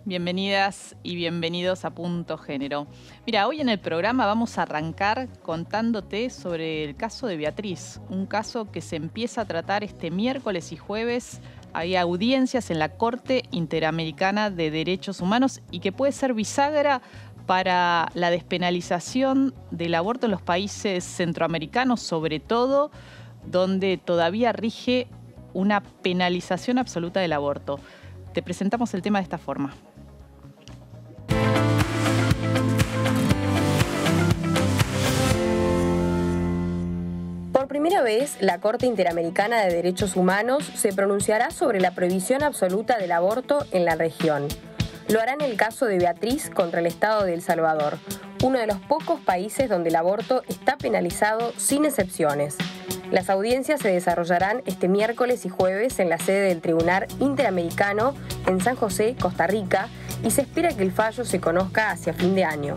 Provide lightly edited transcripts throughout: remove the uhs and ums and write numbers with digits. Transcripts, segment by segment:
Bienvenidas y bienvenidos a Punto Género. Mira, hoy en el programa vamos a arrancar contándote sobre el caso de Beatriz, un caso que se empieza a tratar este miércoles y jueves. Hay audiencias en la Corte Interamericana de Derechos Humanos y que puede ser bisagra para la despenalización del aborto en los países centroamericanos, sobre todo donde todavía rige una penalización absoluta del aborto. Te presentamos el tema de esta forma. Por primera vez, la Corte Interamericana de Derechos Humanos se pronunciará sobre la prohibición absoluta del aborto en la región. Lo hará en el caso de Beatriz contra el Estado de El Salvador, uno de los pocos países donde el aborto está penalizado sin excepciones. Las audiencias se desarrollarán este miércoles y jueves en la sede del Tribunal Interamericano en San José, Costa Rica, y se espera que el fallo se conozca hacia fin de año.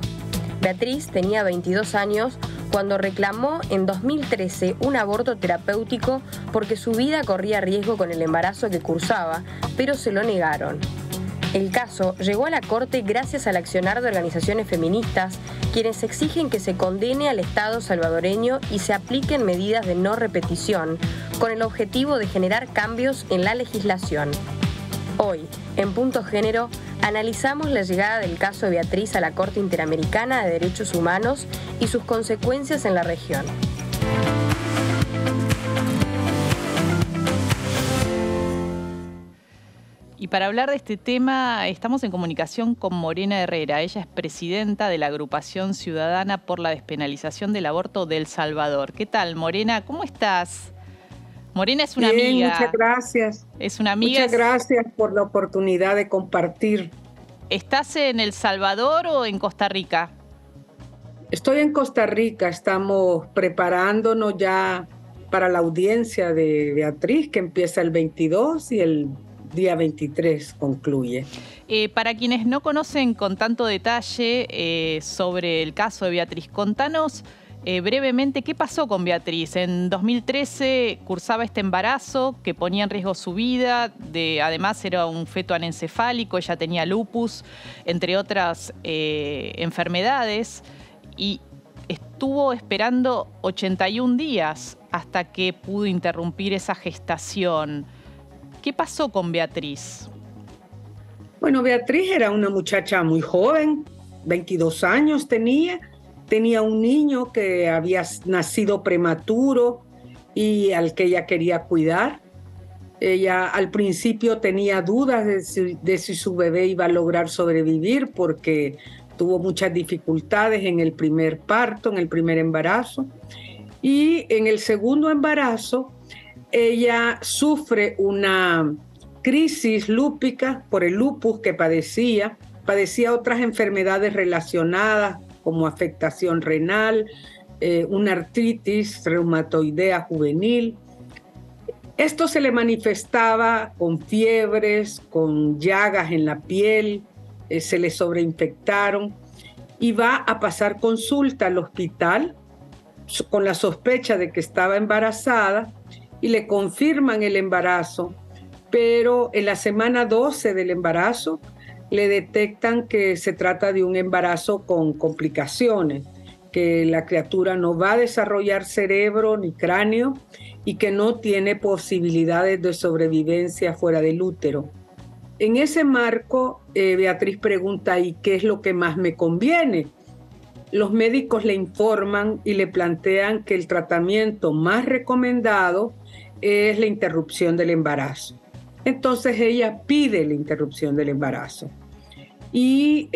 Beatriz tenía 22 años cuando reclamó en 2013 un aborto terapéutico porque su vida corría riesgo con el embarazo que cursaba, pero se lo negaron. El caso llegó a la Corte gracias al accionar de organizaciones feministas, quienes exigen que se condene al Estado salvadoreño y se apliquen medidas de no repetición, con el objetivo de generar cambios en la legislación. Hoy, en Punto Género, analizamos la llegada del caso de Beatriz a la Corte Interamericana de Derechos Humanos y sus consecuencias en la región. Y para hablar de este tema, estamos en comunicación con Morena Herrera. Ella es presidenta de la Agrupación Ciudadana por la Despenalización del Aborto de El Salvador. ¿Qué tal, Morena? ¿Cómo estás? Morena es una amiga. Muchas gracias. Es una amiga. Muchas gracias por la oportunidad de compartir. ¿Estás en El Salvador o en Costa Rica? Estoy en Costa Rica. Estamos preparándonos ya para la audiencia de Beatriz, que empieza el 22 y el día 23 concluye. Para quienes no conocen con tanto detalle sobre el caso de Beatriz, contanos brevemente qué pasó con Beatriz. En 2013 cursaba este embarazo que ponía en riesgo su vida, además era un feto anencefálico, ella tenía lupus, entre otras enfermedades, y estuvo esperando 81 días hasta que pudo interrumpir esa gestación. ¿Qué pasó con Beatriz? Bueno, Beatriz era una muchacha muy joven, 22 años tenía un niño que había nacido prematuro y al que ella quería cuidar. Ella al principio tenía dudas de si su bebé iba a lograr sobrevivir porque tuvo muchas dificultades en el primer parto, en el primer embarazo. Y en el segundo embarazo, ella sufre una crisis lúpica por el lupus que padecía otras enfermedades relacionadas como afectación renal, una artritis reumatoidea juvenil. Esto se le manifestaba con fiebres, con llagas en la piel, se le sobreinfectaron y va a pasar consulta al hospital con la sospecha de que estaba embarazada y le confirman el embarazo, pero en la semana 12 del embarazo le detectan que se trata de un embarazo con complicaciones, que la criatura no va a desarrollar cerebro ni cráneo y que no tiene posibilidades de sobrevivencia fuera del útero. En ese marco, Beatriz pregunta, ¿y qué es lo que más me conviene? Los médicos le informan y le plantean que el tratamiento más recomendado es la interrupción del embarazo. Entonces ella pide la interrupción del embarazo y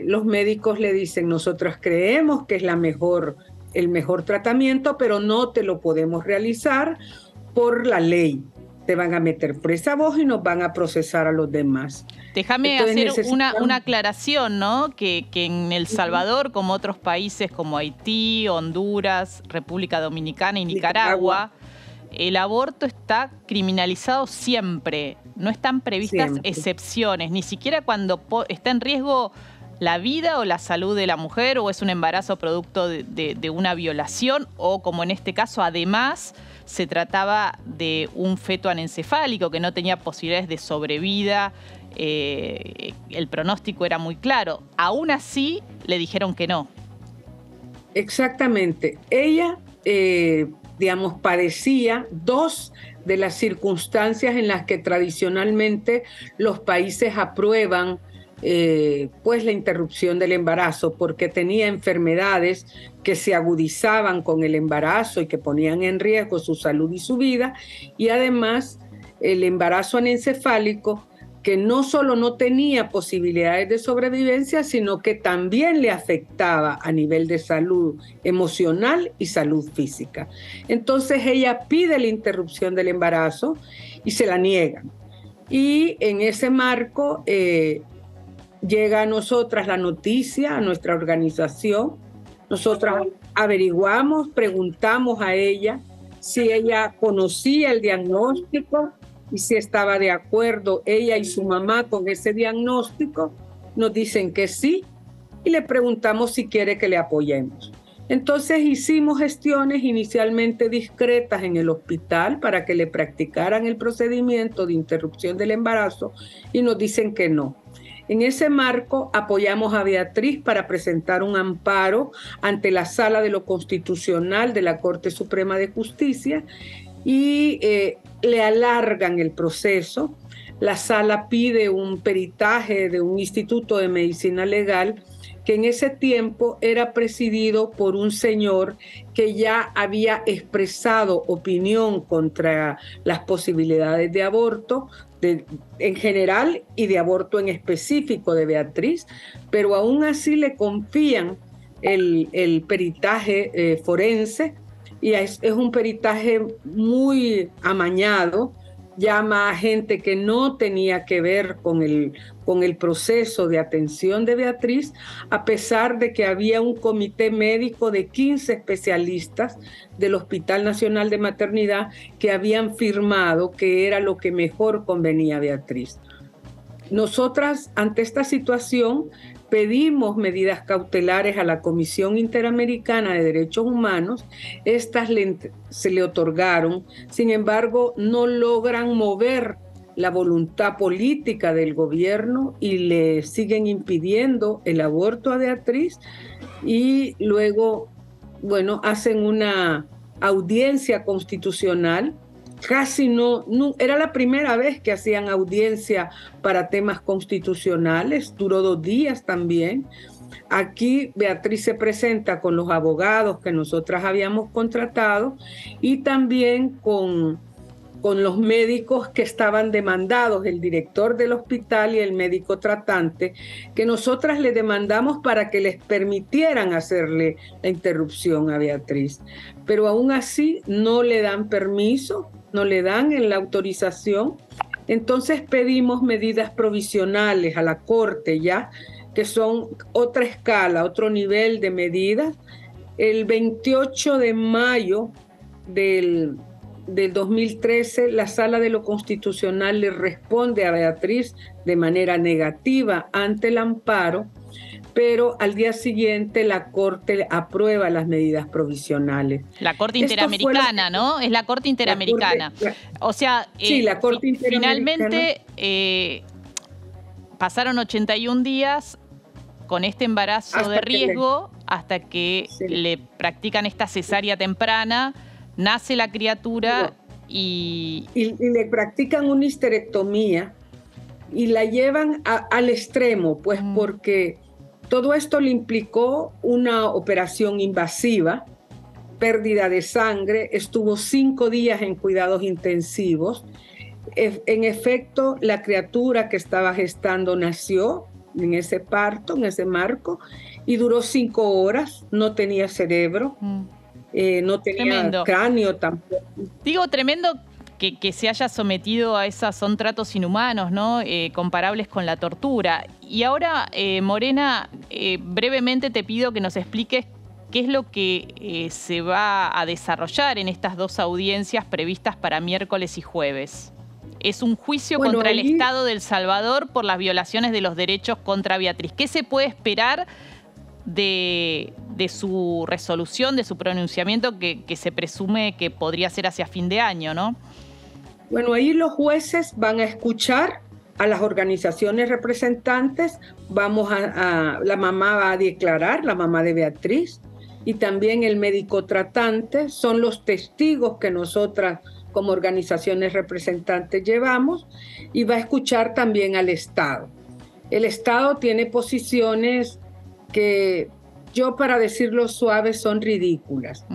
los médicos le dicen, nosotros creemos que es el mejor tratamiento, pero no te lo podemos realizar por la ley. Te van a meter presa a vos y nos van a procesar a los demás. Déjame hacer una aclaración, ¿no? Que en El Salvador, como otros países como Haití, Honduras, República Dominicana y Nicaragua, el aborto está criminalizado siempre. No están previstas excepciones, ni siquiera cuando está en riesgo la vida o la salud de la mujer, o es un embarazo producto de una violación, o como en este caso además se trataba de un feto anencefálico que no tenía posibilidades de sobrevida, el pronóstico era muy claro. Aún así le dijeron que no. Exactamente. Ella, digamos, padecía dos de las circunstancias en las que tradicionalmente los países aprueban pues la interrupción del embarazo, porque tenía enfermedades que se agudizaban con el embarazo y que ponían en riesgo su salud y su vida, y además el embarazo anencefálico, que no solo no tenía posibilidades de sobrevivencia, sino que también le afectaba a nivel de salud emocional y salud física. Entonces ella pide la interrupción del embarazo y se la niegan. Y en ese marco llega a nosotras la noticia, a nuestra organización. Nosotras averiguamos, preguntamos a ella si ella conocía el diagnóstico y si estaba de acuerdo ella y su mamá con ese diagnóstico. Nos dicen que sí y le preguntamos si quiere que le apoyemos. Entonces hicimos gestiones inicialmente discretas en el hospital para que le practicaran el procedimiento de interrupción del embarazo y nos dicen que no. En ese marco apoyamos a Beatriz para presentar un amparo ante la Sala de lo Constitucional de la Corte Suprema de Justicia y le alargan el proceso. La sala pide un peritaje de un instituto de medicina legal que en ese tiempo era presidido por un señor que ya había expresado opinión contra las posibilidades de aborto en general y de aborto en específico de Beatriz, pero aún así le confían el peritaje forense, y es un peritaje muy amañado. Llama a gente que no tenía que ver con el proceso de atención de Beatriz, a pesar de que había un comité médico de 15 especialistas del Hospital Nacional de Maternidad que habían firmado que era lo que mejor convenía a Beatriz. Nosotras, ante esta situación, pedimos medidas cautelares a la Comisión Interamericana de Derechos Humanos. Estas se le otorgaron, sin embargo, no logran mover la voluntad política del gobierno y le siguen impidiendo el aborto a Beatriz. Y luego, bueno, hacen una audiencia constitucional. Casi no, era la primera vez que hacían audiencia para temas constitucionales, duró 2 días también. Aquí Beatriz se presenta con los abogados que nosotras habíamos contratado y también con los médicos que estaban demandados, el director del hospital y el médico tratante, que nosotras le demandamos para que les permitieran hacerle la interrupción a Beatriz. Pero aún así no le dan permiso, no le dan la autorización. Entonces pedimos medidas provisionales a la Corte ya, que son otra escala, otro nivel de medidas. El 28 de mayo del 2013, la Sala de lo Constitucional le responde a Beatriz de manera negativa ante el amparo, pero al día siguiente la Corte aprueba las medidas provisionales. La Corte Interamericana, ¿no? Es la Corte Interamericana. O sea, sí, la Corte Interamericana. Finalmente pasaron 81 días con este embarazo de riesgo hasta que le practican esta cesárea temprana, nace la criatura y le practican una histerectomía y la llevan al extremo, pues porque todo esto le implicó una operación invasiva, pérdida de sangre, estuvo 5 días en cuidados intensivos. En efecto, la criatura que estaba gestando nació en ese parto, en ese marco, y duró 5 horas, no tenía cerebro, no tenía tremendo cráneo tampoco. Digo, tremendo que se haya sometido a esas, son tratos inhumanos, ¿no? Comparables con la tortura. Y ahora, Morena, brevemente te pido que nos expliques qué es lo que se va a desarrollar en estas 2 audiencias previstas para miércoles y jueves. es un juicio contra el Estado de El Salvador por las violaciones de los derechos contra Beatriz. ¿Qué se puede esperar de su resolución, de su pronunciamiento, que se presume que podría ser hacia fin de año, ¿no? Bueno, ahí los jueces van a escuchar a las organizaciones representantes, la mamá va a declarar, la mamá de Beatriz, y también el médico tratante, son los testigos que nosotras como organizaciones representantes llevamos, y va a escuchar también al Estado. El Estado tiene posiciones que yo, para decirlo suave, son ridículas.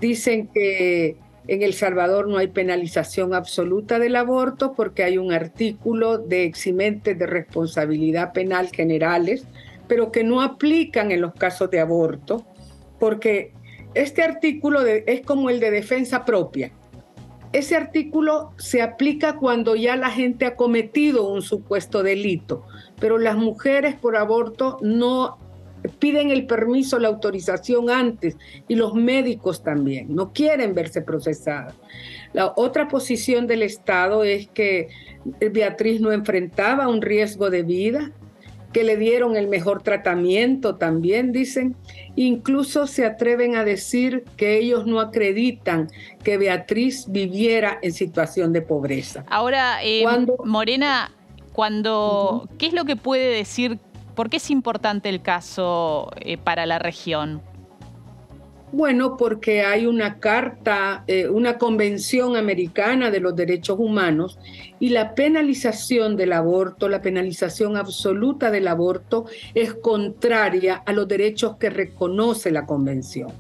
Dicen que en El Salvador no hay penalización absoluta del aborto porque hay un artículo de eximentes de responsabilidad penal generales, pero que no aplican en los casos de aborto, porque este artículo es como el de defensa propia. Ese artículo se aplica cuando ya la gente ha cometido un supuesto delito, pero las mujeres por aborto no piden el permiso, la autorización antes, y los médicos también, no quieren verse procesadas. La otra posición del Estado es que Beatriz no enfrentaba un riesgo de vida, que le dieron el mejor tratamiento también, dicen. Incluso se atreven a decir que ellos no acreditan que Beatriz viviera en situación de pobreza. Ahora, Morena, ¿qué es lo que puede decir? ¿Por qué es importante el caso para la región? Bueno, porque hay una carta, una convención americana de los derechos humanos, y la penalización del aborto, la penalización absoluta del aborto, es contraria a los derechos que reconoce la convención.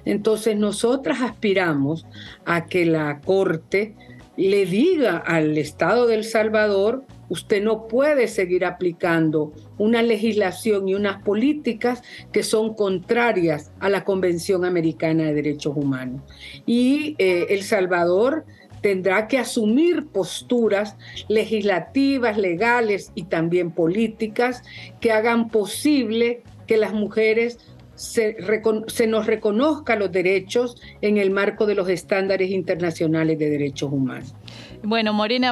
Entonces nosotras aspiramos a que la Corte le diga al Estado de El Salvador: usted no puede seguir aplicando una legislación y unas políticas que son contrarias a la Convención Americana de Derechos Humanos. Y El Salvador tendrá que asumir posturas legislativas, legales y también políticas que hagan posible que las mujeres se nos reconozca los derechos en el marco de los estándares internacionales de derechos humanos. Bueno, Morena,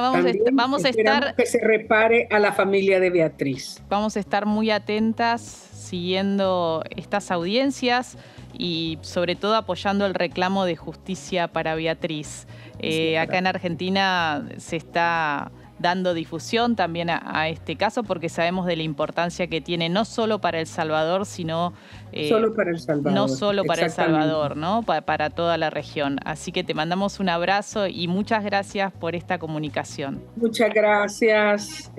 vamos a estar... que se repare a la familia de Beatriz. Vamos a estar muy atentas siguiendo estas audiencias y sobre todo apoyando el reclamo de justicia para Beatriz. Acá en Argentina se está dando difusión también a este caso porque sabemos de la importancia que tiene no solo para El Salvador, sino no solo para El Salvador, ¿no? Para toda la región. Así que te mandamos un abrazo y muchas gracias por esta comunicación. Muchas gracias,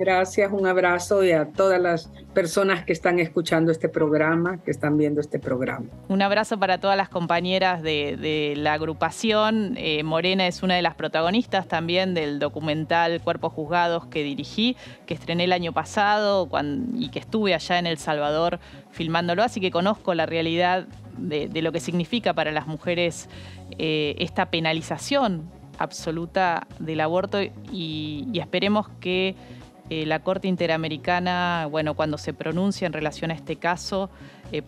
un abrazo, y a todas las personas que están escuchando este programa, que están viendo este programa. Un abrazo para todas las compañeras de la agrupación. Morena es una de las protagonistas también del documental Cuerpos Juzgados que dirigí, que estrené el año pasado y que estuve allá en El Salvador filmándolo, así que conozco la realidad de lo que significa para las mujeres esta penalización absoluta del aborto y esperemos que la Corte Interamericana, bueno, cuando se pronuncie en relación a este caso,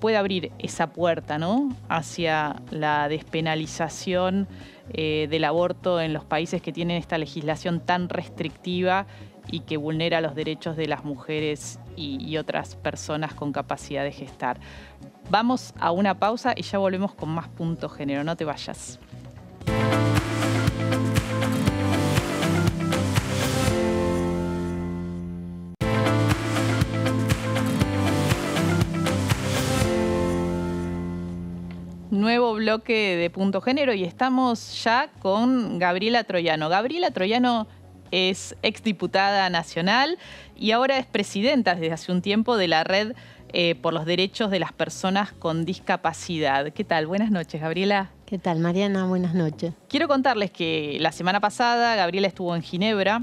pueda abrir esa puerta, ¿no?, hacia la despenalización del aborto en los países que tienen esta legislación tan restrictiva y que vulnera los derechos de las mujeres y otras personas con capacidad de gestar. Vamos a una pausa y ya volvemos con más Punto Género. No te vayas. Nuevo bloque de Punto Género y estamos ya con Gabriela Troyano. Gabriela Troyano es exdiputada nacional y ahora es presidenta desde hace un tiempo de la Red por los Derechos de las Personas con Discapacidad. ¿Qué tal? Buenas noches, Gabriela. ¿Qué tal, Mariana? Buenas noches. Quiero contarles que la semana pasada Gabriela estuvo en Ginebra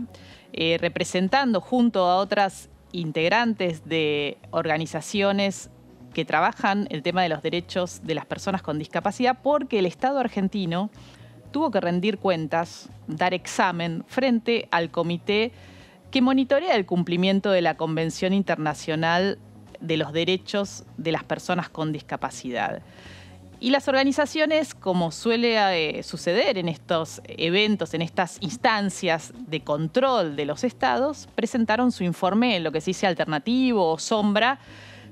representando junto a otras integrantes de organizaciones que trabajan el tema de los derechos de las personas con discapacidad, porque el Estado argentino tuvo que rendir cuentas, dar examen frente al comité que monitorea el cumplimiento de la Convención Internacional de los Derechos de las Personas con Discapacidad. Y las organizaciones, como suele suceder en estos eventos, en estas instancias de control de los estados, presentaron su informe, lo que se dice alternativo o sombra,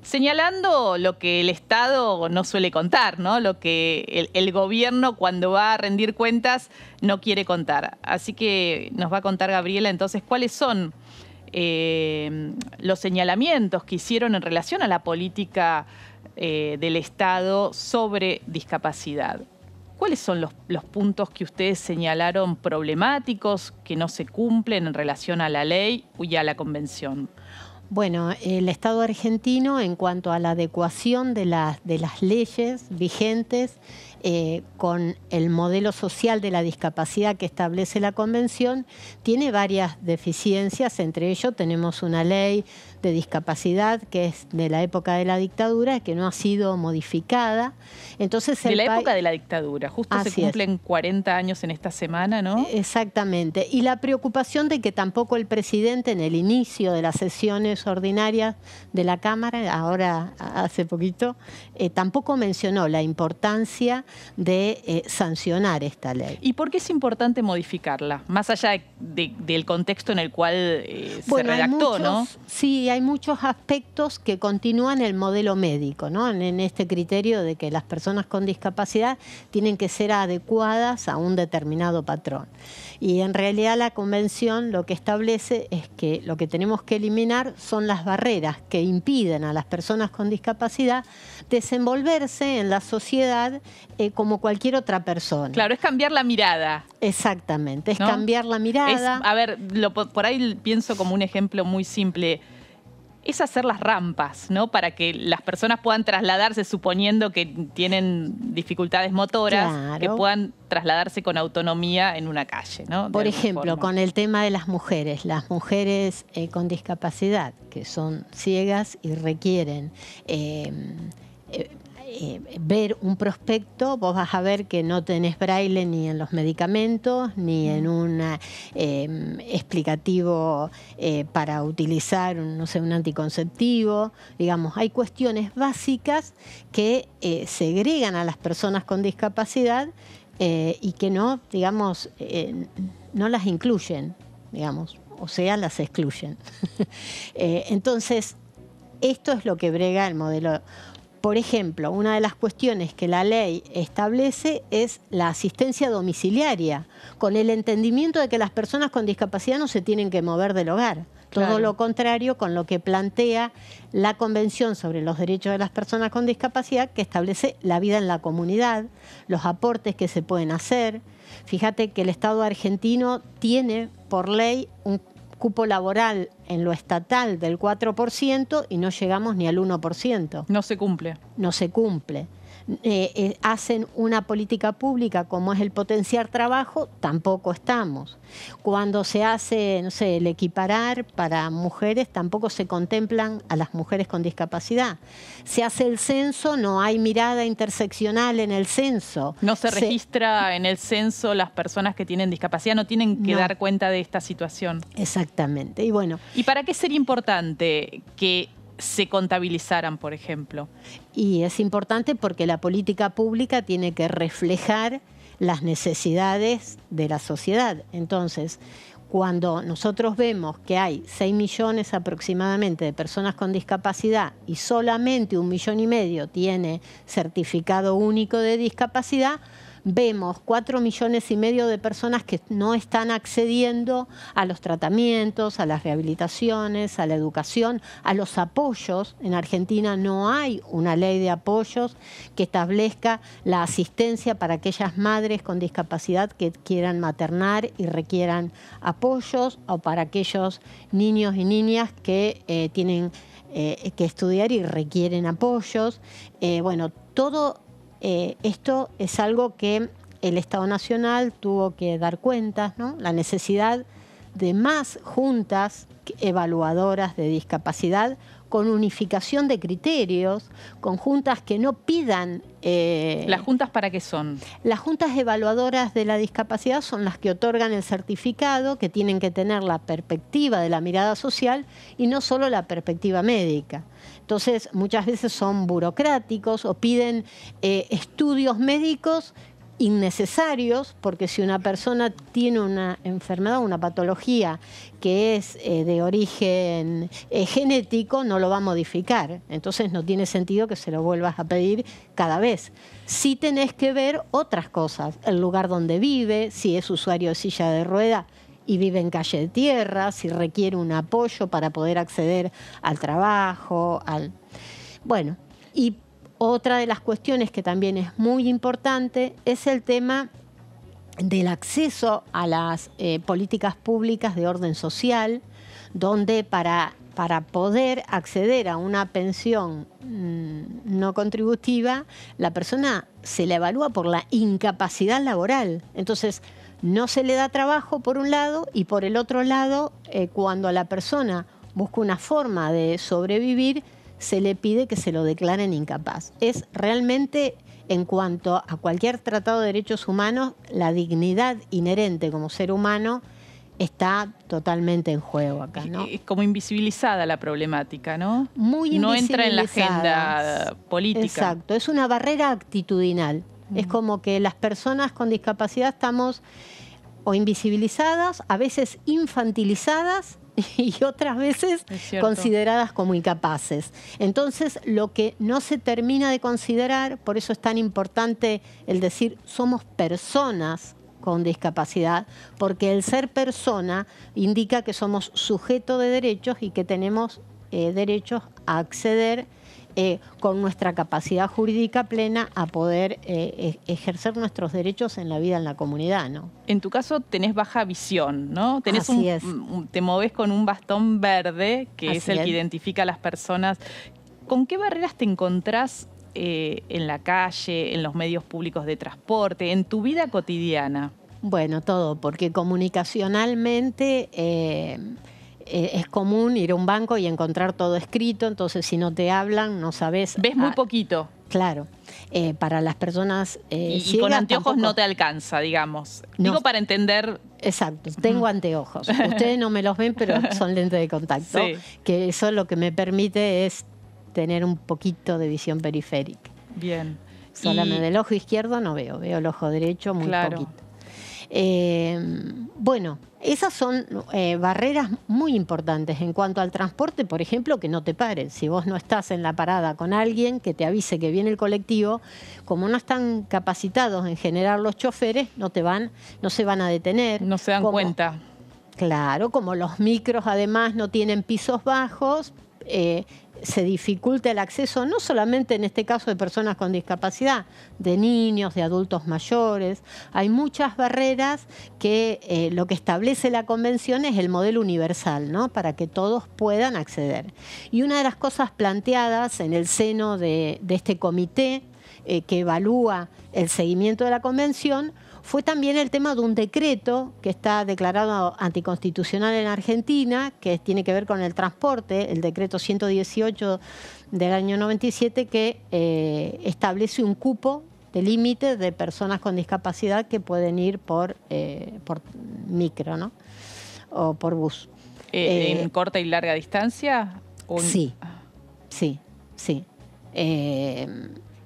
señalando lo que el Estado no suele contar, ¿no? Lo que el gobierno, cuando va a rendir cuentas, no quiere contar. Así que nos va a contar Gabriela entonces cuáles son los señalamientos que hicieron en relación a la política del Estado sobre discapacidad. ¿Cuáles son los puntos que ustedes señalaron problemáticos, que no se cumplen en relación a la ley y a la convención? Bueno, el Estado argentino, en cuanto a la adecuación de las leyes vigentes con el modelo social de la discapacidad que establece la Convención, tiene varias deficiencias. Entre ellos tenemos una ley de discapacidad que es de la época de la dictadura, que no ha sido modificada. Entonces, de la época de la dictadura, justo se cumplen 40 años en esta semana, ¿no? Exactamente. Y la preocupación de que tampoco el presidente, en el inicio de las sesiones ordinarias de la Cámara, ahora hace poquito, tampoco mencionó la importancia de sancionar esta ley. ¿Y por qué es importante modificarla? Más allá del contexto en el cual se redactó, ¿no? Sí, hay muchos aspectos que continúan el modelo médico, ¿no? En este criterio de que las personas con discapacidad tienen que ser adecuadas a un determinado patrón. Y en realidad la Convención lo que establece es que lo que tenemos que eliminar son las barreras que impiden a las personas con discapacidad desenvolverse en la sociedad como cualquier otra persona. Claro, es cambiar la mirada. Exactamente, es ¿no? Cambiar la mirada. A ver, por ahí pienso como un ejemplo muy simple. Es hacer las rampas, ¿no? Para que las personas puedan trasladarse, suponiendo que tienen dificultades motoras, claro, que puedan trasladarse con autonomía en una calle, ¿no? Por ejemplo, con el tema de las mujeres con discapacidad, que son ciegas y requieren ver un prospecto, vos vas a ver que no tenés braille ni en los medicamentos, ni en un explicativo para utilizar, no sé, un anticonceptivo. Digamos, hay cuestiones básicas que segregan a las personas con discapacidad y que no, digamos, no las incluyen, digamos, o sea, las excluyen. Entonces, esto es lo que brega el modelo. Por ejemplo, una de las cuestiones que la ley establece es la asistencia domiciliaria, con el entendimiento de que las personas con discapacidad no se tienen que mover del hogar. Todo claro, lo contrario con lo que plantea la Convención sobre los Derechos de las Personas con Discapacidad, que establece la vida en la comunidad, los aportes que se pueden hacer. Fíjate que el Estado argentino tiene por ley un cupo laboral en lo estatal del 4% y no llegamos ni al 1%. No se cumple. No se cumple. Hacen una política pública como es el potenciar trabajo, tampoco estamos. Cuando se hace, no sé, el equiparar para mujeres, tampoco se contemplan a las mujeres con discapacidad. Se hace el censo, no hay mirada interseccional en el censo. No se registra en el censo las personas que tienen discapacidad, no tienen que dar cuenta de esta situación. Exactamente. Y bueno. ¿Y para qué sería importante que se contabilizaran, por ejemplo? Y es importante porque la política pública tiene que reflejar las necesidades de la sociedad. Entonces, cuando nosotros vemos que hay 6 millones aproximadamente de personas con discapacidad y solamente 1,5 millones tiene certificado único de discapacidad, vemos 4,5 millones de personas que no están accediendo a los tratamientos, a las rehabilitaciones, a la educación, a los apoyos. En Argentina no hay una ley de apoyos que establezca la asistencia para aquellas madres con discapacidad que quieran maternar y requieran apoyos, o para aquellos niños y niñas que tienen que estudiar y requieren apoyos. Bueno, todo esto es algo que el Estado Nacional tuvo que dar cuenta, ¿no? La necesidad de más juntas evaluadoras de discapacidad, con unificación de criterios, con juntas que no pidan... ¿Las juntas para qué son? Las juntas evaluadoras de la discapacidad son las que otorgan el certificado, que tienen que tener la perspectiva de la mirada social y no solo la perspectiva médica. Entonces, muchas veces son burocráticos o piden estudios médicos innecesarios, porque si una persona tiene una enfermedad, una patología que es de origen genético, no lo va a modificar. Entonces no tiene sentido que se lo vuelvas a pedir cada vez. Sí tenés que ver otras cosas, el lugar donde vive, si es usuario de silla de rueda y vive en calle de tierra, si requiere un apoyo para poder acceder al trabajo, Bueno, y otra de las cuestiones que también es muy importante es el tema del acceso a las políticas públicas de orden social, donde para poder acceder a una pensión no contributiva, la persona se le evalúa por la incapacidad laboral. Entonces, no se le da trabajo por un lado y por el otro lado, cuando la persona busca una forma de sobrevivir, se le pide que se lo declaren incapaz. Es realmente, en cuanto a cualquier tratado de derechos humanos, la dignidad inherente como ser humano está totalmente en juego acá, ¿no? Es como invisibilizada la problemática, ¿no? Muy invisibilizada. No entra en la agenda política. Exacto, es una barrera actitudinal. Es como que las personas con discapacidad estamos o invisibilizadas, a veces infantilizadas, y otras veces consideradas como incapaces. Entonces, lo que no se termina de considerar, por eso es tan importante el decir somos personas con discapacidad, porque el ser persona indica que somos sujeto de derechos y que tenemos derechos a acceder con nuestra capacidad jurídica plena a poder ejercer nuestros derechos en la vida en la comunidad, ¿no? En tu caso tenés baja visión, ¿no? Tenés Así es. Te movés con un bastón verde, que es el que identifica a las personas. ¿Con qué barreras te encontrás en la calle, en los medios públicos de transporte, en tu vida cotidiana? Bueno, todo, porque comunicacionalmente es común ir a un banco y encontrar todo escrito, entonces si no te hablan, no sabes... Ves muy poquito. Claro, para las personas y con anteojos tampoco... no te alcanza, digamos. No. Digo para entender... Exacto, tengo anteojos. Ustedes no me los ven, pero son lentes de contacto, sí. Que eso lo que me permite es tener un poquito de visión periférica. Bien. Solamente del ojo izquierdo no veo el ojo derecho muy poquito. Bueno, esas son barreras muy importantes en cuanto al transporte, por ejemplo, que no te paren. Si vos no estás en la parada con alguien que te avise que viene el colectivo, como no están capacitados en general los choferes, no se van a detener. No se dan cuenta. Claro, como los micros además no tienen pisos bajos, se dificulta el acceso no solamente en este caso de personas con discapacidad, de niños, de adultos mayores. Hay muchas barreras que lo que establece la Convención es el modelo universal, ¿no? Para que todos puedan acceder. Y una de las cosas planteadas en el seno de este comité que evalúa el seguimiento de la Convención fue también el tema de un decreto que está declarado anticonstitucional en Argentina, que tiene que ver con el transporte, el decreto 118 del año 97, que establece un cupo de límite de personas con discapacidad que pueden ir por micro, ¿no? O por bus. ¿En corta y larga distancia? Sí.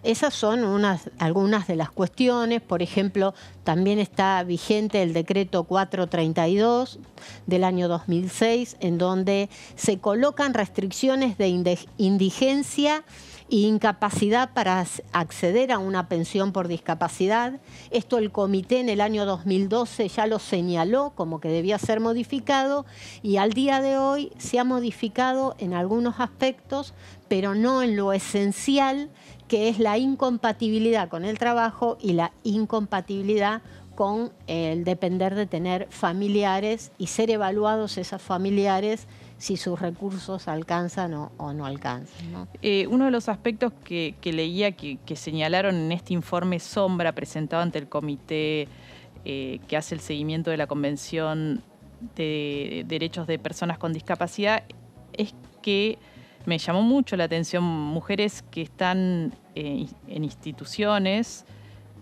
Esas son algunas de las cuestiones. Por ejemplo, también está vigente el decreto 432 del año 2006, en donde se colocan restricciones de indigencia e incapacidad para acceder a una pensión por discapacidad. Esto el comité en el año 2012 ya lo señaló como que debía ser modificado y al día de hoy se ha modificado en algunos aspectos, pero no en lo esencial, que es la incompatibilidad con el trabajo y la incompatibilidad con el depender de tener familiares y ser evaluados esos familiares si sus recursos alcanzan o no alcanzan, ¿no? Uno de los aspectos que leía que señalaron en este informe sombra presentado ante el comité que hace el seguimiento de la Convención derechos de personas con discapacidad es que me llamó mucho la atención mujeres que están en instituciones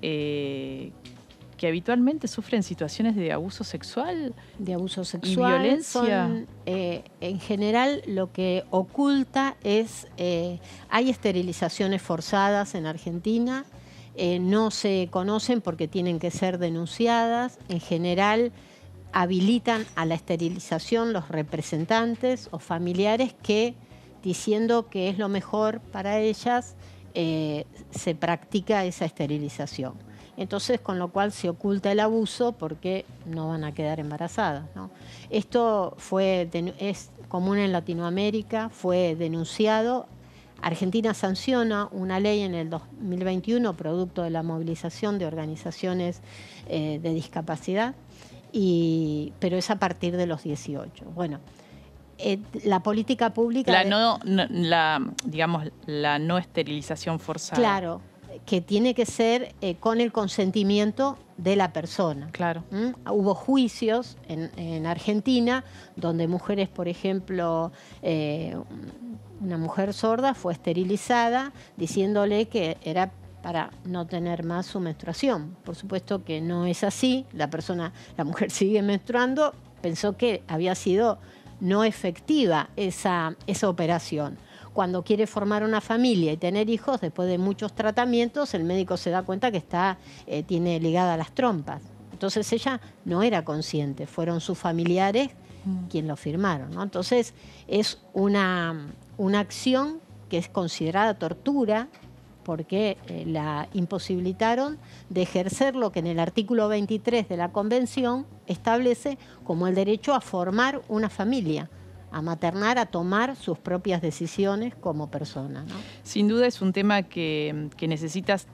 que habitualmente sufren situaciones de abuso sexual. De abuso sexual. Y violencia. Son, en general, lo que oculta es... hay esterilizaciones forzadas en Argentina. No se conocen porque tienen que ser denunciadas. En general, habilitan a la esterilización los representantes o familiares que, diciendo que es lo mejor para ellas, se practica esa esterilización. Entonces, con lo cual se oculta el abuso porque no van a quedar embarazadas, ¿no? Esto es común en Latinoamérica, fue denunciado. Argentina sanciona una ley en el 2021, producto de la movilización de organizaciones de discapacidad, pero es a partir de los 18. Bueno, la política pública... La no esterilización forzada. Claro, que tiene que ser con el consentimiento de la persona. Claro. Hubo juicios en Argentina donde mujeres, por ejemplo, una mujer sorda fue esterilizada diciéndole que era para no tener más su menstruación. Por supuesto que no es así. La mujer sigue menstruando, pensó que había sido no efectiva esa operación. Cuando quiere formar una familia y tener hijos, después de muchos tratamientos, el médico se da cuenta que tiene ligadas las trompas. Entonces ella no era consciente, fueron sus familiares quienes lo firmaron, ¿no? Entonces es una acción que es considerada tortura porque la imposibilitaron de ejercer lo que en el artículo 23 de la Convención establece como el derecho a formar una familia, a maternar, a tomar sus propias decisiones como persona, ¿no? Sin duda es un tema que necesitas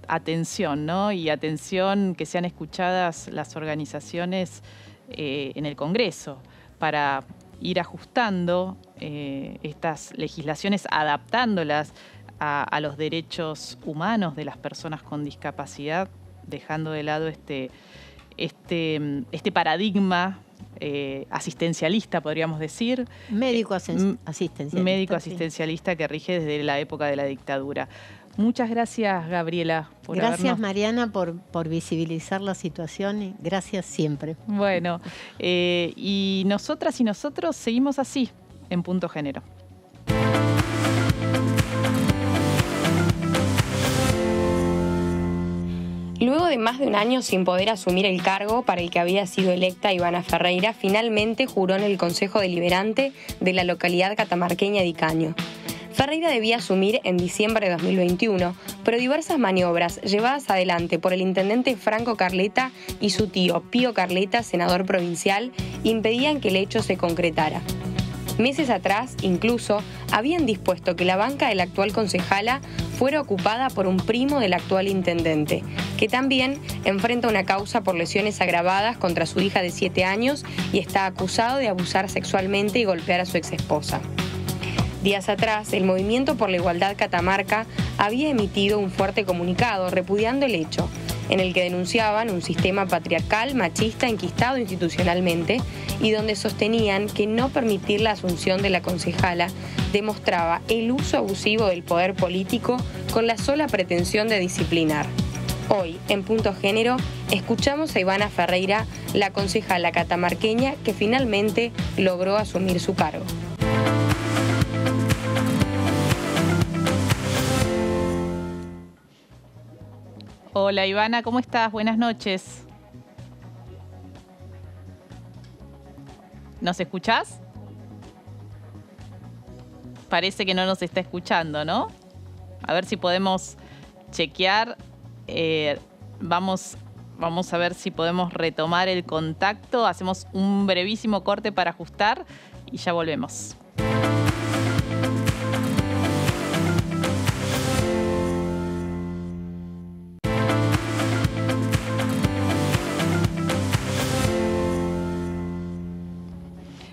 atención, ¿no? Y atención, que sean escuchadas las organizaciones en el Congreso para ir ajustando estas legislaciones, adaptándolas a los derechos humanos de las personas con discapacidad, dejando de lado este paradigma asistencialista, podríamos decir. Médico asistencialista. Médico asistencialista que rige desde la época de la dictadura. Muchas gracias, Gabriela. Gracias, Mariana, por visibilizar la situación y gracias siempre. Bueno, y nosotras y nosotros seguimos así, en Punto Género. Luego de más de un año sin poder asumir el cargo para el que había sido electa Ivana Ferreira, finalmente juró en el Consejo Deliberante de la localidad catamarqueña de Icaño. Ferreira debía asumir en diciembre de 2021, pero diversas maniobras llevadas adelante por el intendente Franco Carleta y su tío Pío Carleta, senador provincial, impedían que el hecho se concretara. Meses atrás, incluso, habían dispuesto que la banca de la actual concejala fuera ocupada por un primo del actual intendente, que también enfrenta una causa por lesiones agravadas contra su hija de 7 años y está acusado de abusar sexualmente y golpear a su exesposa. Días atrás, el Movimiento por la Igualdad Catamarca había emitido un fuerte comunicado repudiando el hecho, en el que denunciaban un sistema patriarcal, machista, enquistado institucionalmente, y donde sostenían que no permitir la asunción de la concejala demostraba el uso abusivo del poder político con la sola pretensión de disciplinar. Hoy, en Punto Género, escuchamos a Ivana Ferreira, la concejala catamarqueña que finalmente logró asumir su cargo. Hola, Ivana, ¿cómo estás? Buenas noches. ¿Nos escuchás? Parece que no nos está escuchando, ¿no? A ver si podemos chequear. Vamos a ver si podemos retomar el contacto. Hacemos un brevísimo corte para ajustar y ya volvemos.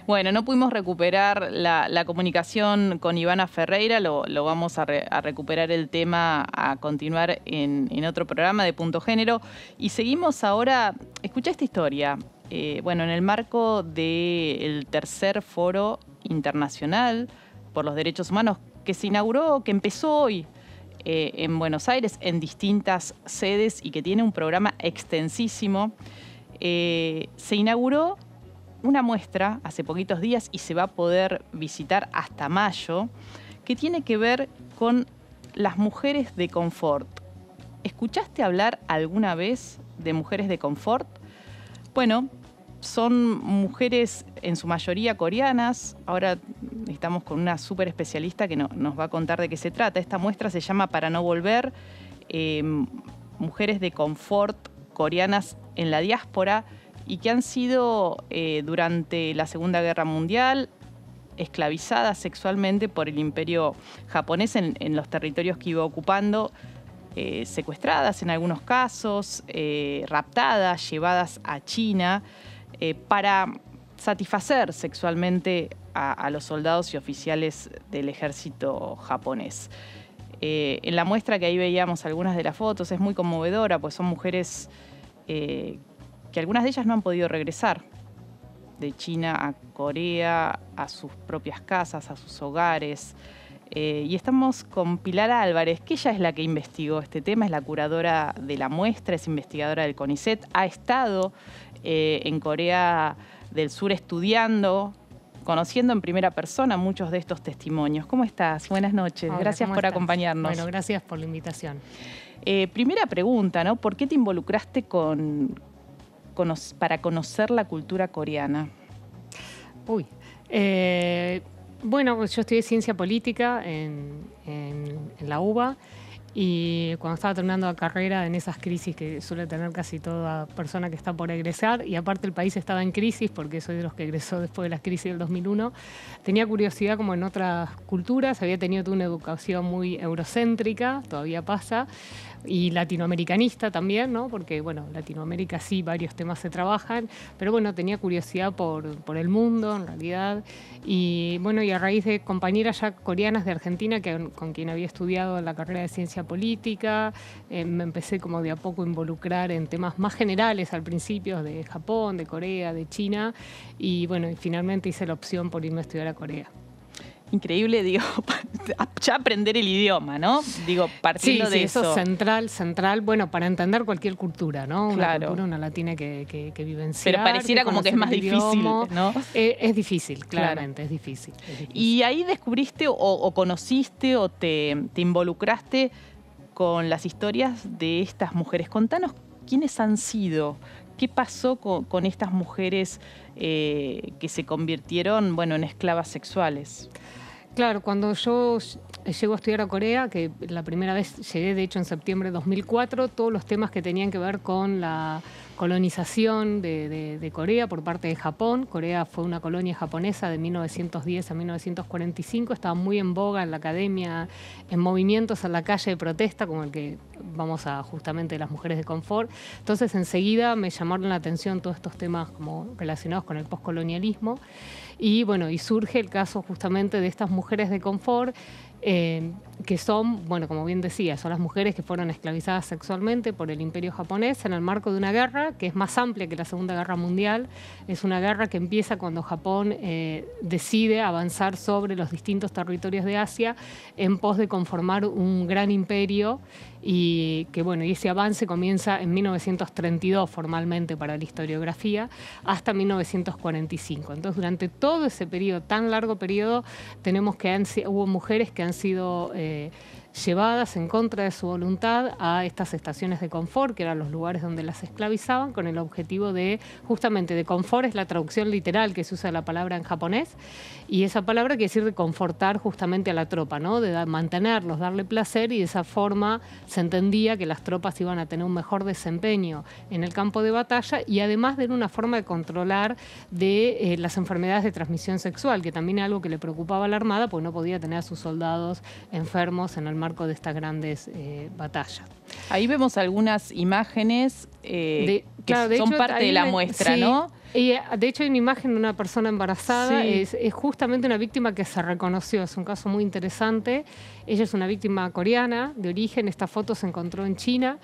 Bueno, no pudimos recuperar la comunicación con Ivana Ferreira, lo vamos a recuperar el tema, a continuar en otro programa de Punto Género. Y seguimos ahora, escucha esta historia. bueno, en el marco del tercer foro internacional por los derechos humanos que se inauguró, que empezó hoy en Buenos Aires, en distintas sedes y que tiene un programa extensísimo, se inauguró una muestra hace poquitos días y se va a poder visitar hasta mayo, que tiene que ver con las mujeres de confort. ¿Escuchaste hablar alguna vez de mujeres de confort? Bueno, son mujeres en su mayoría coreanas. Ahora estamos con una súper especialista que nos va a contar de qué se trata. Esta muestra se llama Para no volver, mujeres de confort coreanas en la diáspora y que han sido durante la Segunda Guerra Mundial esclavizadas sexualmente por el imperio japonés en los territorios que iba ocupando, secuestradas en algunos casos, raptadas, llevadas a China para satisfacer sexualmente a los soldados y oficiales del ejército japonés. En la muestra que ahí veíamos algunas de las fotos es muy conmovedora, pues son mujeres que algunas de ellas no han podido regresar de China a Corea, a sus propias casas, a sus hogares. Y estamos con Pilar Álvarez, que ella es la que investigó este tema, es la curadora de la muestra, es investigadora del CONICET, ha estado en Corea del Sur estudiando, conociendo en primera persona muchos de estos testimonios. ¿Cómo estás? Buenas noches. Hola, gracias por acompañarnos. Bueno, gracias por la invitación. Primera pregunta, ¿no? ¿Por qué te involucraste para conocer la cultura coreana? Bueno, yo estudié ciencia política en la UBA y cuando estaba terminando la carrera, en esas crisis que suele tener casi toda persona que está por egresar, y aparte el país estaba en crisis porque soy de los que egresó después de la crisis del 2001, tenía curiosidad como en otras culturas, había tenido una educación muy eurocéntrica, todavía pasa, y latinoamericanista también, ¿no? Porque, bueno, Latinoamérica sí, varios temas se trabajan, pero bueno, tenía curiosidad por el mundo, en realidad, y bueno, y a raíz de compañeras ya coreanas de Argentina, con quien había estudiado la carrera de ciencia política, me empecé como de a poco a involucrar en temas más generales al principio, de Japón, de Corea, de China, y bueno, y finalmente hice la opción por irme a estudiar a Corea. Increíble, digo, ya aprender el idioma, ¿no? Digo, partiendo de eso. Sí, eso central, bueno, para entender cualquier cultura, ¿no? Una cultura, una latina que vivenciar. Pero pareciera como que es más difícil, ¿no? Es difícil, claramente, es difícil. Y ahí descubriste o conociste o te involucraste con las historias de estas mujeres. Contanos quiénes han sido, qué pasó con estas mujeres que se convirtieron, bueno, en esclavas sexuales. Claro, cuando yo llego a estudiar a Corea, que la primera vez llegué de hecho en septiembre de 2004, todos los temas que tenían que ver con la colonización de Corea por parte de Japón. Corea fue una colonia japonesa de 1910 a 1945, estaba muy en boga en la academia, en movimientos en la calle de protesta, como el que vamos a justamente las mujeres de confort. Entonces enseguida me llamaron la atención todos estos temas como relacionados con el poscolonialismo. Y bueno, y surge el caso justamente de estas mujeres de confort, que son, bueno, como bien decía, son las mujeres que fueron esclavizadas sexualmente por el imperio japonés en el marco de una guerra que es más amplia que la Segunda Guerra Mundial. Es una guerra que empieza cuando Japón decide avanzar sobre los distintos territorios de Asia en pos de conformar un gran imperio, y que bueno, y ese avance comienza en 1932 formalmente para la historiografía hasta 1945. Entonces, durante todo ese periodo, tan largo periodo, tenemos que hubo mujeres que han sido llevadas en contra de su voluntad a estas estaciones de confort, que eran los lugares donde las esclavizaban, con el objetivo de, justamente, de confort es la traducción literal que se usa la palabra en japonés, y esa palabra quiere decir de confortar justamente a la tropa, ¿no? De mantenerlos, darle placer, y de esa forma se entendía que las tropas iban a tener un mejor desempeño en el campo de batalla, y además de una forma de controlar de las enfermedades de transmisión sexual, que también es algo que le preocupaba a la Armada, porque no podía tener a sus soldados enfermos en el marco de estas grandes batallas. Ahí vemos algunas imágenes que son parte de la muestra, sí, ¿no? Y de hecho hay una imagen de una persona embarazada, sí. Es justamente una víctima que se reconoció, es un caso muy interesante. Ella es una víctima coreana de origen, esta foto se encontró en China,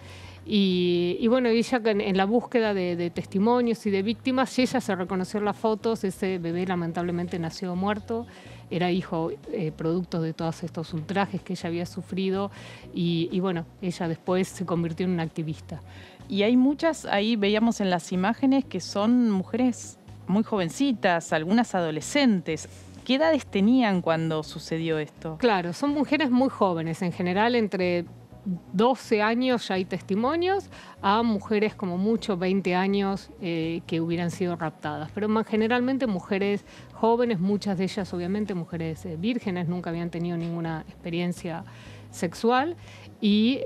Y bueno, ella en la búsqueda de testimonios y de víctimas, ella se reconoció en las fotos, ese bebé lamentablemente nació muerto, era hijo producto de todos estos ultrajes que ella había sufrido y bueno, ella después se convirtió en una activista. Y hay muchas, ahí veíamos en las imágenes, que son mujeres muy jovencitas, algunas adolescentes. ¿Qué edades tenían cuando sucedió esto? Claro, son mujeres muy jóvenes, en general entre 12 años ya hay testimonios, a mujeres como mucho 20 años que hubieran sido raptadas. Pero generalmente mujeres jóvenes, muchas de ellas obviamente mujeres vírgenes, nunca habían tenido ninguna experiencia sexual y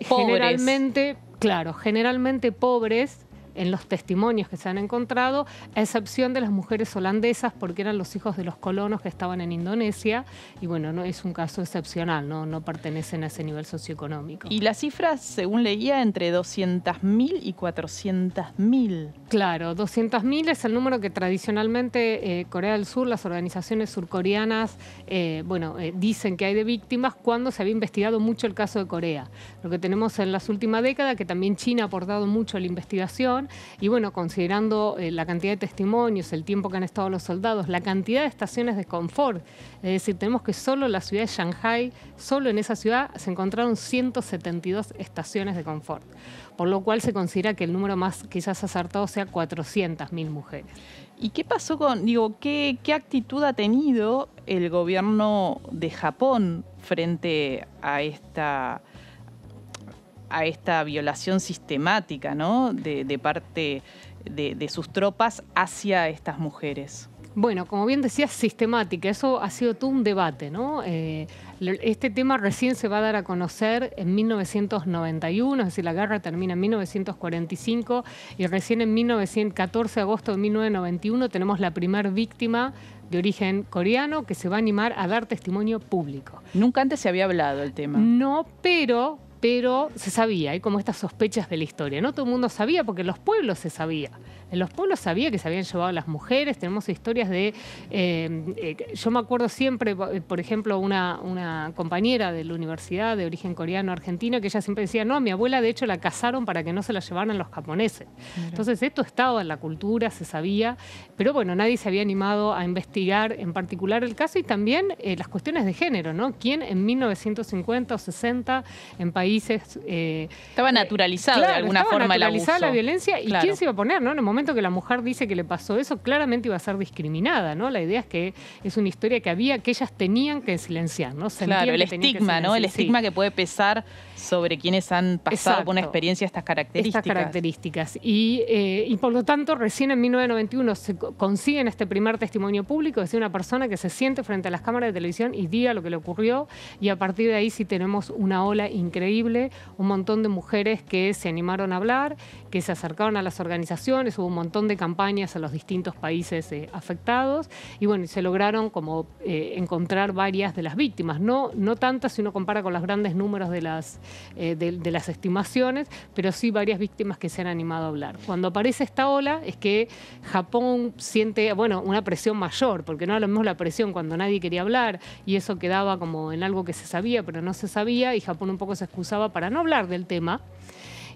generalmente, claro, generalmente pobres en los testimonios que se han encontrado, a excepción de las mujeres holandesas, porque eran los hijos de los colonos que estaban en Indonesia, y bueno, no es un caso excepcional, no pertenecen a ese nivel socioeconómico. Y las cifras, según leía, entre 200.000 y 400.000. Claro, 200.000 es el número que tradicionalmente Corea del Sur, las organizaciones surcoreanas, dicen que hay de víctimas cuando se había investigado mucho el caso de Corea. Lo que tenemos en las últimas décadas, que también China ha aportado mucho a la investigación, y bueno, considerando la cantidad de testimonios, el tiempo que han estado los soldados, la cantidad de estaciones de confort, es decir, tenemos que solo en la ciudad de Shanghái, solo en esa ciudad se encontraron 172 estaciones de confort, por lo cual se considera que el número más quizás acertado sea 400.000 mujeres. ¿Y qué pasó qué actitud ha tenido el gobierno de Japón frente a esta violación sistemática, ¿no?, de parte de sus tropas hacia estas mujeres? Bueno, como bien decías, sistemática, eso ha sido todo un debate, ¿no? Este tema recién se va a dar a conocer en 1991, es decir, la guerra termina en 1945 y recién en 14 de agosto de 1991 tenemos la primera víctima de origen coreano que se va a animar a dar testimonio público. Nunca antes se había hablado del tema. No, pero se sabía, hay como estas sospechas de la historia. No todo el mundo sabía porque en los pueblos se sabía. En los pueblos sabía que se habían llevado a las mujeres, tenemos historias de... yo me acuerdo siempre, por ejemplo, una compañera de la universidad de origen coreano argentina, que ella siempre decía, no, a mi abuela de hecho la casaron para que no se la llevaran los japoneses. Mira. Entonces esto estaba en la cultura, se sabía, pero bueno, nadie se había animado a investigar en particular el caso y también las cuestiones de género, ¿no? ¿Quién en 1950 o 60 en países... estaba naturalizado de alguna forma el abuso. Naturalizada la violencia y claro. ¿Quién se iba a poner, no? En el momento que la mujer dice que le pasó eso, claramente iba a ser discriminada, ¿no? La idea es que es una historia que ellas tenían que silenciar, ¿no? Claro, el estigma, ¿no? El estigma que puede pesar sobre quienes han pasado por una experiencia estas características. Y por lo tanto, recién en 1991 se consiguen este primer testimonio público, es decir, una persona que se siente frente a las cámaras de televisión y diga lo que le ocurrió, y a partir de ahí sí tenemos una ola increíble, un montón de mujeres que se animaron a hablar, que se acercaron a las organizaciones, hubo un montón de campañas en los distintos países afectados y bueno, se lograron como encontrar varias de las víctimas, no tantas si uno compara con los grandes números de las estimaciones, pero sí varias víctimas que se han animado a hablar. Cuando aparece esta ola es que Japón siente, bueno, una presión mayor, porque no era lo mismo la presión cuando nadie quería hablar y eso quedaba como en algo que se sabía, pero no se sabía y Japón un poco se excusaba para no hablar del tema.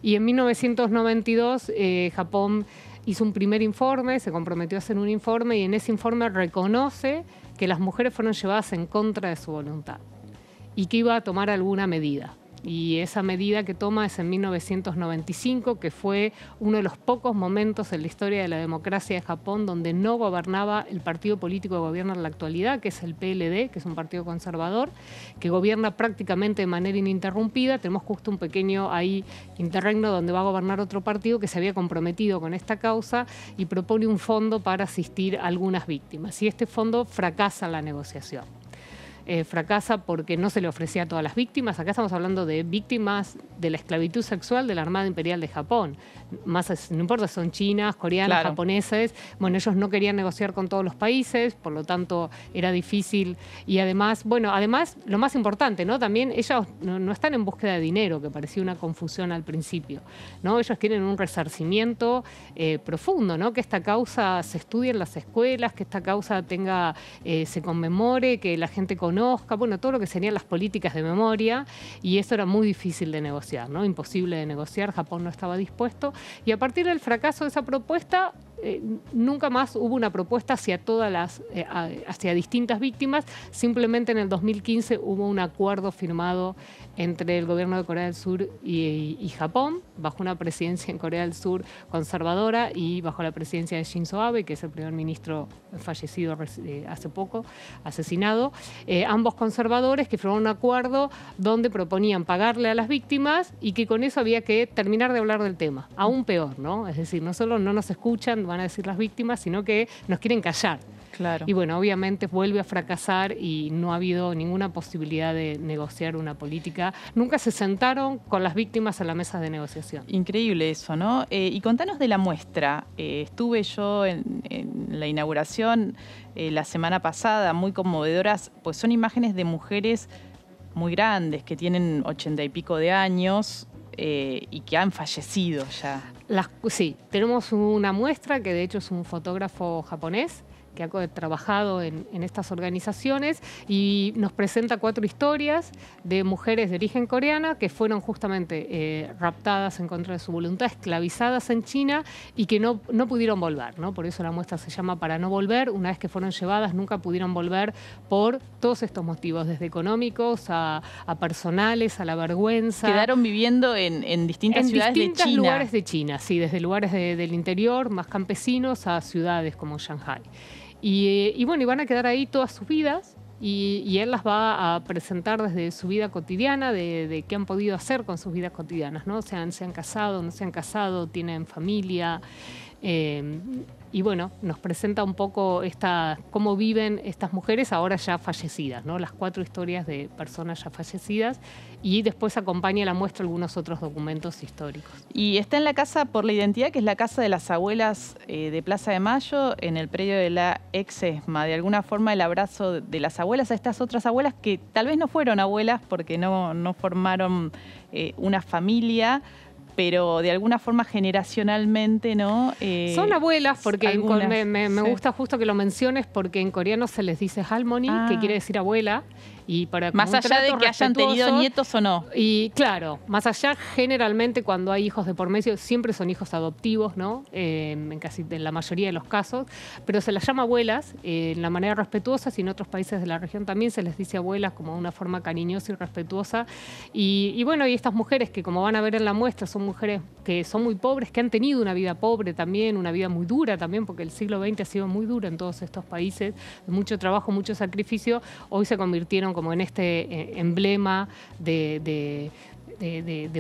Y en 1992 Japón hizo un primer informe, se comprometió a hacer un informe y en ese informe reconoce que las mujeres fueron llevadas en contra de su voluntad y que iba a tomar alguna medida. Y esa medida que toma es en 1995, que fue uno de los pocos momentos en la historia de la democracia de Japón donde no gobernaba el partido político que gobierna en la actualidad, que es el PLD, que es un partido conservador, que gobierna prácticamente de manera ininterrumpida. Tenemos justo un pequeño ahí interregno donde va a gobernar otro partido que se había comprometido con esta causa y propone un fondo para asistir a algunas víctimas. Y este fondo fracasa en la negociación. Fracasa porque no se le ofrecía a todas las víctimas. Acá estamos hablando de víctimas de la esclavitud sexual de la Armada Imperial de Japón. Más, no importa, son chinas, coreanas, claro, japoneses. Bueno, ellos no querían negociar con todos los países, por lo tanto era difícil. Y además, lo más importante, ¿no? También ellos no están en búsqueda de dinero, que parecía una confusión al principio, ¿no? Ellos quieren un resarcimiento profundo, ¿no? Que esta causa se estudie en las escuelas, que esta causa se conmemore, que la gente conozca reconozca, bueno, todo lo que serían las políticas de memoria, y eso era muy difícil de negociar, ¿no? Imposible de negociar, Japón no estaba dispuesto, y a partir del fracaso de esa propuesta, nunca más hubo una propuesta hacia hacia distintas víctimas. Simplemente en el 2015 hubo un acuerdo firmado entre el gobierno de Corea del Sur y Japón, bajo una presidencia en Corea del Sur conservadora y bajo la presidencia de Shinzo Abe, que es el primer ministro fallecido hace poco, asesinado. Ambos conservadores que firmaron un acuerdo donde proponían pagarle a las víctimas y que con eso había que terminar de hablar del tema. Aún peor, ¿no? Es decir, no solo no nos escuchan, van a decir las víctimas, sino que nos quieren callar. Claro. Y bueno, obviamente vuelve a fracasar y no ha habido ninguna posibilidad de negociar una política. Nunca se sentaron con las víctimas a la mesa de negociación. Increíble eso, ¿no? Y contanos de la muestra. Estuve yo en la inauguración la semana pasada, muy conmovedoras, pues son imágenes de mujeres muy grandes, que tienen 80 y pico de años y que han fallecido ya. Sí, tenemos una muestra que de hecho es un fotógrafo japonés que ha trabajado en estas organizaciones y nos presenta 4 historias de mujeres de origen coreana que fueron justamente raptadas en contra de su voluntad, esclavizadas en China y que no pudieron volver, ¿no? Por eso la muestra se llama Para no volver. Una vez que fueron llevadas, nunca pudieron volver por todos estos motivos, desde económicos a personales, a la vergüenza. Quedaron viviendo en distintas ciudades de China. En distintos lugares de China, sí, desde lugares del interior, más campesinos, a ciudades como Shanghái. Y bueno, y van a quedar ahí todas sus vidas y él las va a presentar desde su vida cotidiana, de qué han podido hacer con sus vidas cotidianas, ¿no? Se han casado, no se han casado, tienen familia. Y bueno, nos presenta un poco cómo viven estas mujeres ahora ya fallecidas, ¿no? Las 4 historias de personas ya fallecidas, y después acompaña la muestra algunos otros documentos históricos. Y está en la Casa por la Identidad, que es la casa de las abuelas de Plaza de Mayo, en el predio de la ex-ESMA. De alguna forma el abrazo de las abuelas a estas otras abuelas que tal vez no fueron abuelas porque no formaron una familia, pero de alguna forma generacionalmente, ¿no? Son abuelas, porque me sí. gusta justo que lo menciones, porque en coreano se les dice halmoni, que quiere decir abuela. Y más allá de que hayan tenido nietos o no. Y claro, más allá, generalmente cuando hay hijos de por medio, siempre son hijos adoptivos, ¿no? En la mayoría de los casos, pero se las llama abuelas en la manera respetuosa, y en otros países de la región también se les dice abuelas como una forma cariñosa y respetuosa. Y bueno, y estas mujeres que, como van a ver en la muestra, son mujeres que son muy pobres, que han tenido una vida pobre también, una vida muy dura también, porque el siglo XX ha sido muy duro en todos estos países, de mucho trabajo, mucho sacrificio. Hoy se convirtieron como en este emblema de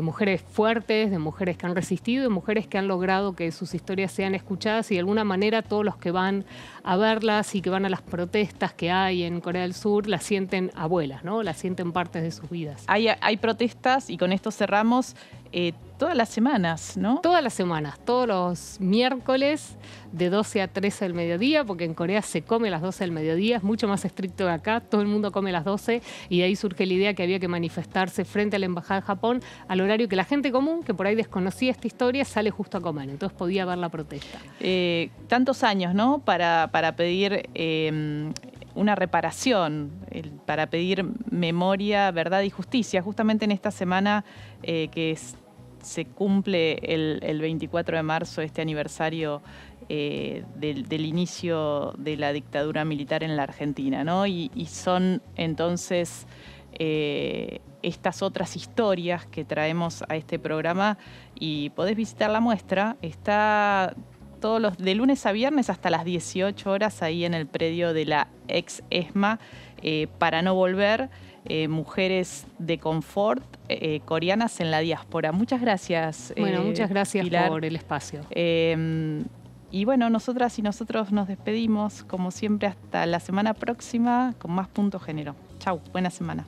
mujeres fuertes, de mujeres que han resistido, de mujeres que han logrado que sus historias sean escuchadas, y de alguna manera todos los que van a verlas y que van a las protestas que hay en Corea del Sur las sienten abuelas, ¿no? Las sienten partes de sus vidas. Hay protestas, y con esto cerramos, todas las semanas, ¿no? Todas las semanas, todos los miércoles de 12 a 13 del mediodía, porque en Corea se come a las 12 del mediodía, es mucho más estricto que acá, todo el mundo come a las 12, y de ahí surge la idea que había que manifestarse frente a la Embajada de Japón al horario que la gente común, que por ahí desconocía esta historia, sale justo a comer, entonces podía ver la protesta. Tantos años, ¿no? Para pedir una reparación, para pedir memoria, verdad y justicia, justamente en esta semana se cumple el 24 de marzo, este aniversario del inicio de la dictadura militar en la Argentina, ¿no? Y son entonces estas otras historias que traemos a este programa, y podés visitar la muestra. Está de lunes a viernes hasta las 18 horas ahí en el predio de la ex-ESMA, Para no volver, mujeres de confort coreanas en la diáspora. Muchas gracias. Bueno, muchas gracias, Pilar, por el espacio. Y bueno, nosotras y nosotros nos despedimos, como siempre, hasta la semana próxima con más Punto Género. Chau, buena semana.